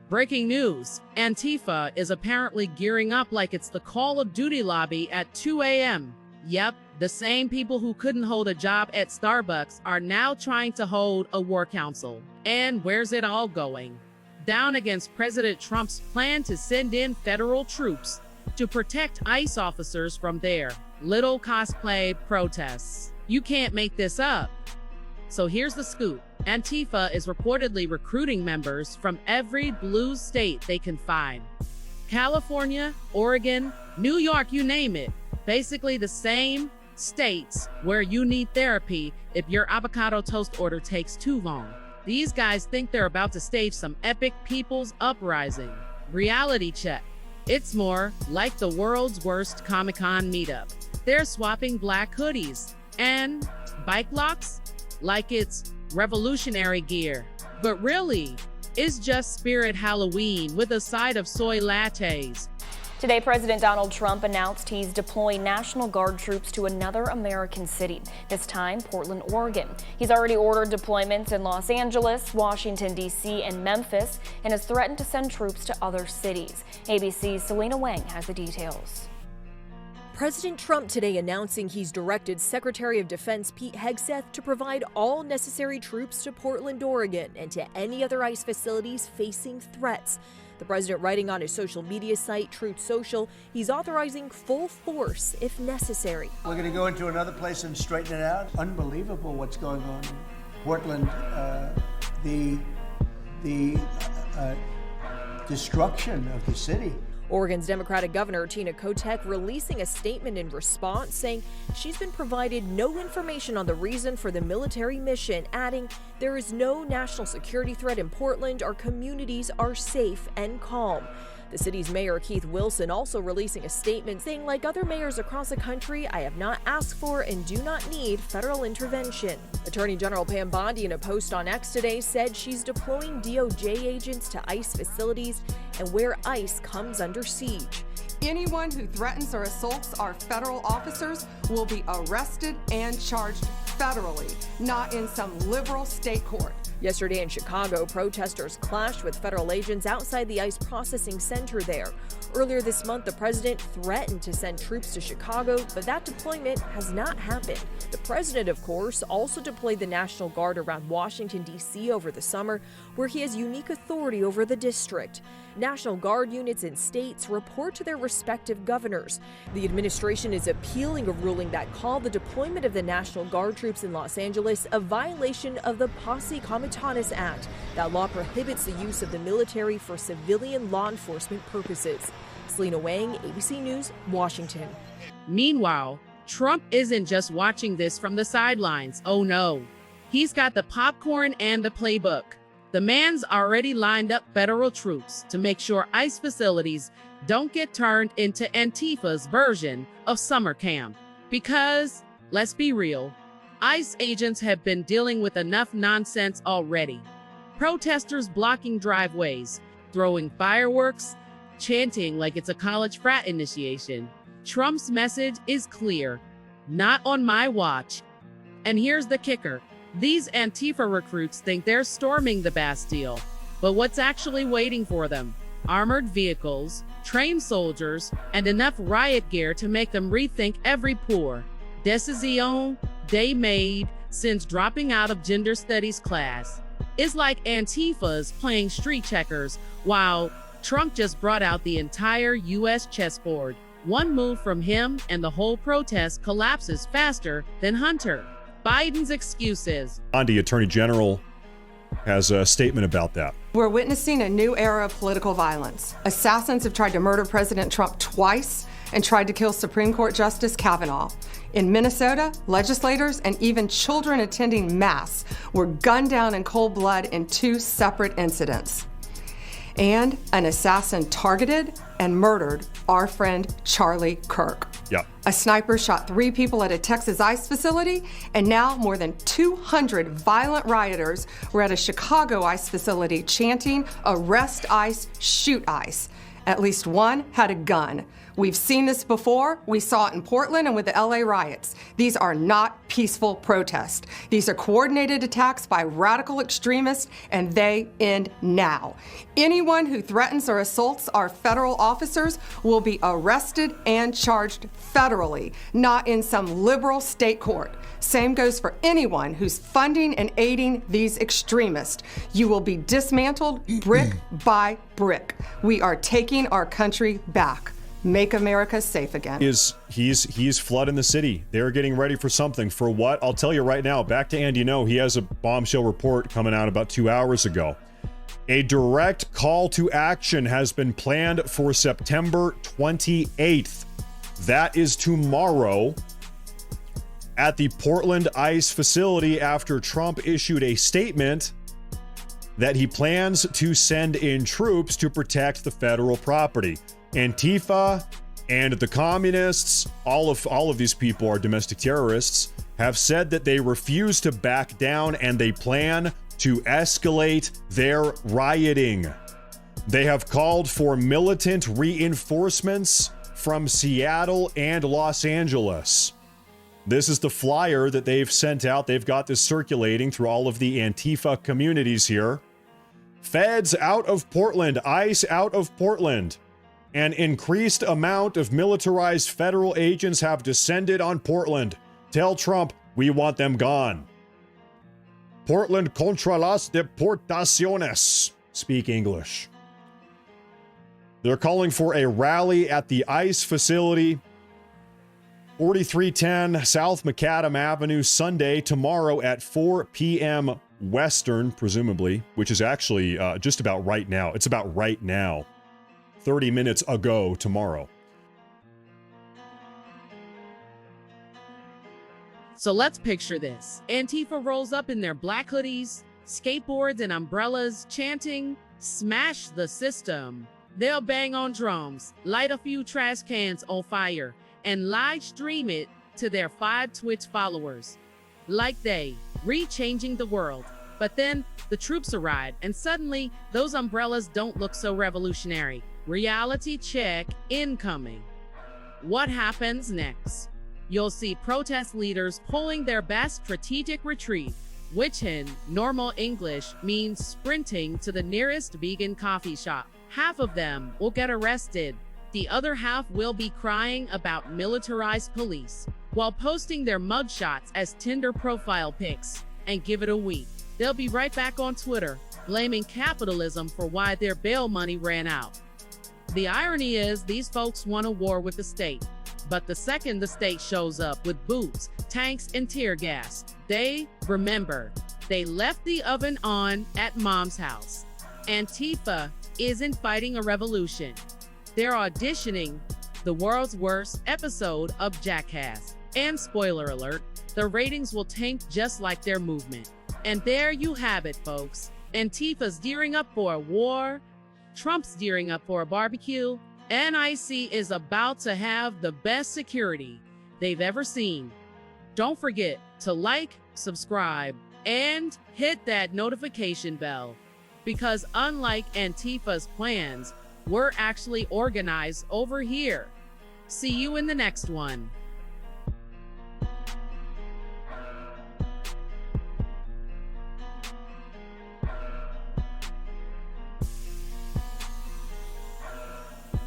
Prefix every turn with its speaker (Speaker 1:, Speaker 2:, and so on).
Speaker 1: Breaking news, Antifa is apparently gearing up like it's the Call of Duty lobby at 2 a.m. Yep, the same people who couldn't hold a job at Starbucks are now trying to hold a war council. And where's it all going? Down against President Trump's plan to send in federal troops to protect ICE officers from their little cosplayed protests. You can't make this up. So here's the scoop. Antifa is reportedly recruiting members from every blue state they can find. California, Oregon, New York, you name it. Basically the same states where you need therapy if your avocado toast order takes too long. These guys think they're about to stage some epic people's uprising. Reality check. It's more like the world's worst Comic-Con meetup. They're swapping black hoodies and bike locks like it's revolutionary gear. But really, it's just Spirit Halloween with a side of soy lattes.
Speaker 2: Today, President Donald Trump announced he's deploying National Guard troops to another American city, this time Portland, Oregon. He's already ordered deployments in Los Angeles, Washington, D.C., and Memphis, and has threatened to send troops to other cities. ABC's Selena Wang has the details.
Speaker 3: President Trump today announcing he's directed Secretary of Defense Pete Hegseth to provide all necessary troops to Portland, Oregon, and to any other ICE facilities facing threats. The president writing on his social media site, Truth Social, he's authorizing full force if necessary.
Speaker 4: We're going to go into another place and straighten it out. Unbelievable what's going on in Portland. The destruction of the city.
Speaker 3: Oregon's Democratic Governor Tina Kotek releasing a statement in response saying she's been provided no information on the reason for the military mission, adding, "There is no national security threat in Portland. Our communities are safe and calm." The city's mayor, Keith Wilson, also releasing a statement saying, like other mayors across the country, I have not asked for and do not need federal intervention. Attorney General Pam Bondi, in a post on X today, said she's deploying DOJ agents to ICE facilities and where ICE comes under siege.
Speaker 5: Anyone who threatens or assaults our federal officers will be arrested and charged federally, not in some liberal state court.
Speaker 3: Yesterday in Chicago, protesters clashed with federal agents outside the ICE processing center there. Earlier this month, the president threatened to send troops to Chicago, but that deployment has not happened. The president, of course, also deployed the National Guard around Washington, D.C. over the summer, where he has unique authority over the district. National Guard units in states report to their respective governors. The administration is appealing a ruling that called the deployment of the National Guard troops in Los Angeles a violation of the Posse Comitatus Act. That law prohibits the use of the military for civilian law enforcement purposes. Selena Wang, ABC News, Washington.
Speaker 1: Meanwhile, Trump isn't just watching this from the sidelines. Oh no. He's got the popcorn and the playbook. The man's already lined up federal troops to make sure ICE facilities don't get turned into Antifa's version of summer camp. Because, let's be real, ICE agents have been dealing with enough nonsense already. Protesters blocking driveways, throwing fireworks, chanting like it's a college frat initiation. Trump's message is clear: not on my watch. And here's the kicker. These Antifa recruits think they're storming the Bastille, but what's actually waiting for them? Armored vehicles, trained soldiers, and enough riot gear to make them rethink every poor decision they made since dropping out of gender studies class. It's like Antifa's playing street checkers while Trump just brought out the entire U.S. chessboard. One move from him and the whole protest collapses faster than Hunter Biden's excuses.
Speaker 6: Bondi, Attorney General, has a statement about that.
Speaker 5: We're witnessing a new era of political violence. Assassins have tried to murder President Trump twice and tried to kill Supreme Court Justice Kavanaugh. In Minnesota, legislators and even children attending Mass were gunned down in cold blood in 2 separate incidents. And an assassin targeted and murdered our friend Charlie Kirk.
Speaker 6: Yeah.
Speaker 5: A sniper shot 3 people at a Texas ICE facility, and now more than 200 violent rioters were at a Chicago ICE facility chanting, "Arrest ICE, shoot ICE." At least one had a gun. We've seen this before. We saw it in Portland and with the LA riots. These are not peaceful protests. These are coordinated attacks by radical extremists, and they end now. Anyone who threatens or assaults our federal officers will be arrested and charged federally, not in some liberal state court. Same goes for anyone who's funding and aiding these extremists. You will be dismantled brick by brick. We are taking our country back. Make America safe again.
Speaker 6: He's flooding the city. They're getting ready for something. For what? I'll tell you right now. Back to Andy No. He has a bombshell report coming out about 2 hours ago. A direct call to action has been planned for September 28th. That is tomorrow at the Portland ICE facility after Trump issued a statement that he plans to send in troops to protect the federal property. Antifa and the communists, all of these people are domestic terrorists, have said that they refuse to back down and they plan to escalate their rioting. They have called for militant reinforcements from Seattle and Los Angeles. This is the flyer that they've sent out. They've got this circulating through all of the Antifa communities here. Feds out of Portland, ICE out of Portland. An increased amount of militarized federal agents have descended on Portland. Tell Trump we want them gone. Portland contra las deportaciones. Speak English. They're calling for a rally at the ICE facility, 4310 South Macadam Avenue, Sunday, tomorrow at 4 p.m. Western, presumably, which is actually just about right now. It's about right now. 30 minutes ago tomorrow.
Speaker 1: So let's picture this. Antifa rolls up in their black hoodies, skateboards, and umbrellas, chanting, "Smash the system." They'll bang on drums, light a few trash cans on fire, and live stream it to their 5 Twitch followers. Like they re-changing the world. But then the troops arrive, and suddenly those umbrellas don't look so revolutionary. Reality check incoming. What happens next? You'll see protest leaders pulling their best strategic retreat, which in normal English means sprinting to the nearest vegan coffee shop. Half of them will get arrested. The other half will be crying about militarized police while posting their mugshots as Tinder profile pics. And give it a week, they'll be right back on Twitter, blaming capitalism for why their bail money ran out. The irony is these folks want a war with the state, but the second the state shows up with boots, tanks, and tear gas, they remember they left the oven on at mom's house. Antifa isn't fighting a revolution. They're auditioning the world's worst episode of Jackass. And spoiler alert, the ratings will tank just like their movement. And there you have it, folks. Antifa's gearing up for a war, Trump's gearing up for a barbecue, and NIC is about to have the best security they've ever seen. Don't forget to like, subscribe, and hit that notification bell, because unlike Antifa's plans, we're actually organized over here. See you in the next one.